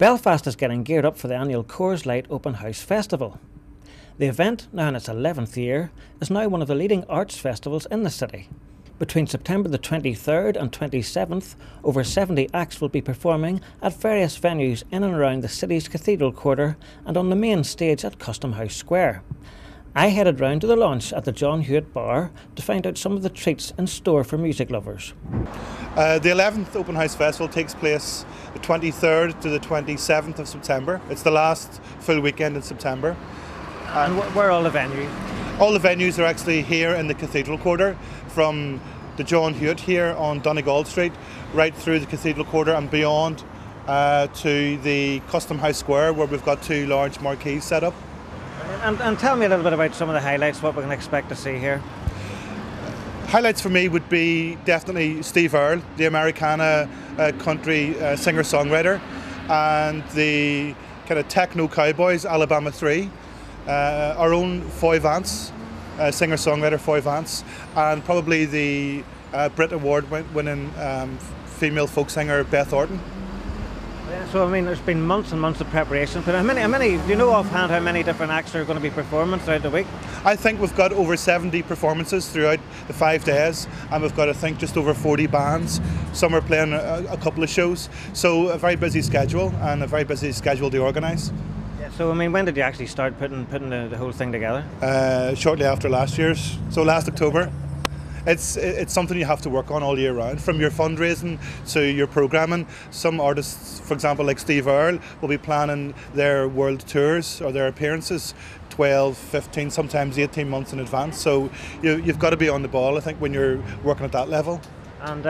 Belfast is getting geared up for the annual Coors Light Open House Festival. The event, now in its 11th year, is now one of the leading arts festivals in the city. Between September the 23rd and 27th, over 70 acts will be performing at various venues in and around the city's Cathedral Quarter and on the main stage at Custom House Square. I headed round to the launch at the John Hewitt Bar to find out some of the treats in store for music lovers. The 11th Open House Festival takes place the 23rd to the 27th of September. It's the last full weekend in September. And where are all the venues? All the venues are actually here in the Cathedral Quarter, from the John Hewitt here on Donegal Street, right through the Cathedral Quarter and beyond to the Custom House Square, where we've got two large marquees set up. And tell me a little bit about some of the highlights, what we can expect to see here. Highlights for me would be definitely Steve Earle, the Americana country singer-songwriter, and the kind of techno cowboys, Alabama 3, our own Foy Vance, singer-songwriter Foy Vance, and probably the Brit Award-winning female folk singer Beth Orton. So, I mean, there's been months and months of preparation. But how many, do you know offhand how many different acts are going to be performing throughout the week? I think we've got over 70 performances throughout the 5 days, and we've got, I think, just over 40 bands. Some are playing a couple of shows. So a very busy schedule, and a very busy schedule to organise. Yeah, so, I mean, when did you actually start putting the whole thing together? Shortly after last year's, so last October. It's something you have to work on all year round, from your fundraising to your programming. Some artists, for example, like Steve Earle, will be planning their world tours or their appearances 12, 15, sometimes 18 months in advance. So you've got to be on the ball, I think, when you're working at that level. And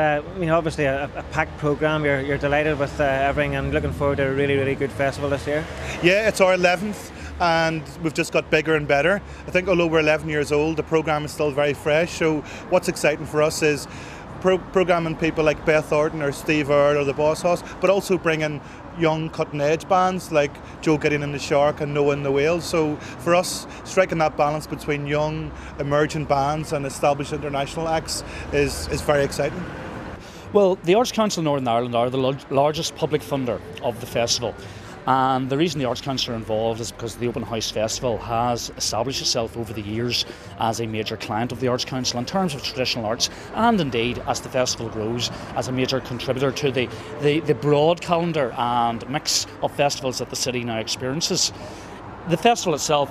obviously a packed programme. You're delighted with everything and looking forward to a really, really good festival this year. Yeah, it's our 11th. And we've just got bigger and better. I think although we're 11 years old, the programme is still very fresh. So what's exciting for us is programming people like Beth Orton or Steve Earle or the Boss Hoss, but also bringing young cutting-edge bands like Joe Gideon and the Shark and Noah and the Whale. So for us, striking that balance between young, emerging bands and established international acts is very exciting. Well, the Arts Council of Northern Ireland are the largest public funder of the festival. And the reason the Arts Council are involved is because the Open House Festival has established itself over the years as a major client of the Arts Council in terms of traditional arts, and indeed, as the festival grows, as a major contributor to the broad calendar and mix of festivals that the city now experiences. The festival itself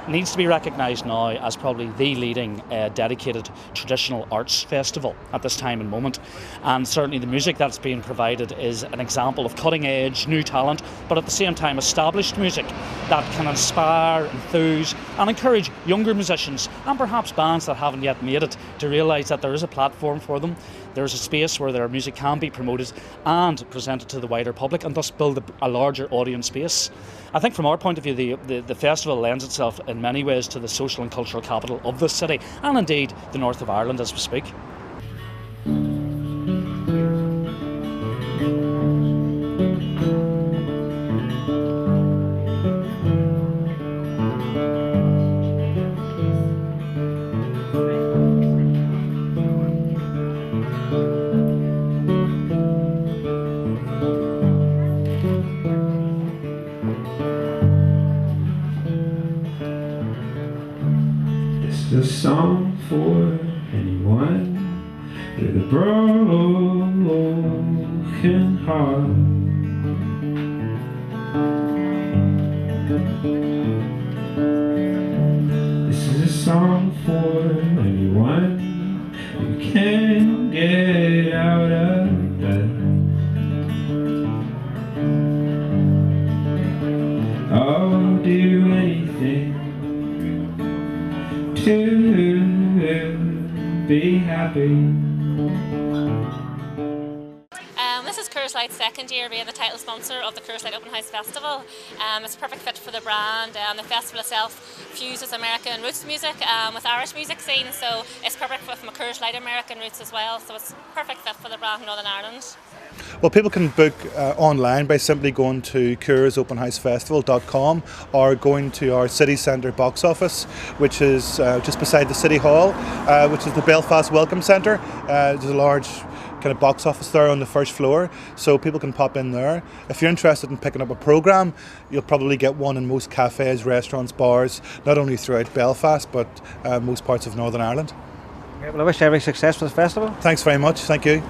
needs to be recognised now as probably the leading dedicated traditional arts festival at this time and moment, and certainly the music that's being provided is an example of cutting edge new talent, but at the same time established music that can inspire, enthuse and encourage younger musicians and perhaps bands that haven't yet made it to realise that there is a platform for them. There's a space where their music can be promoted and presented to the wider public, and thus build a larger audience base. I think from our point of view, the festival lends itself in many ways to the social and cultural capital of the city, and indeed the north of Ireland as we speak. A song for anyone with a broken heart. This is a song for anyone who can't get out of bed. I'll do anything to be happy. This is Coors Light's second year being the title sponsor of the Coors Light Open House Festival. It's a perfect fit for the brand. The festival itself fuses American roots music with Irish music scene, so it's perfect with my Coors Light American roots as well, so it's a perfect fit for the brand in Northern Ireland. Well, people can book online by simply going to CoorsOpenHouseFestival.com or going to our city centre box office, which is just beside the City Hall, which is the Belfast Welcome Centre. There's a large kind of box office there on the first floor, so people can pop in there. If you're interested in picking up a programme, you'll probably get one in most cafes, restaurants, bars, not only throughout Belfast but most parts of Northern Ireland. Okay, well, I wish you every success for the festival. Thanks very much. Thank you.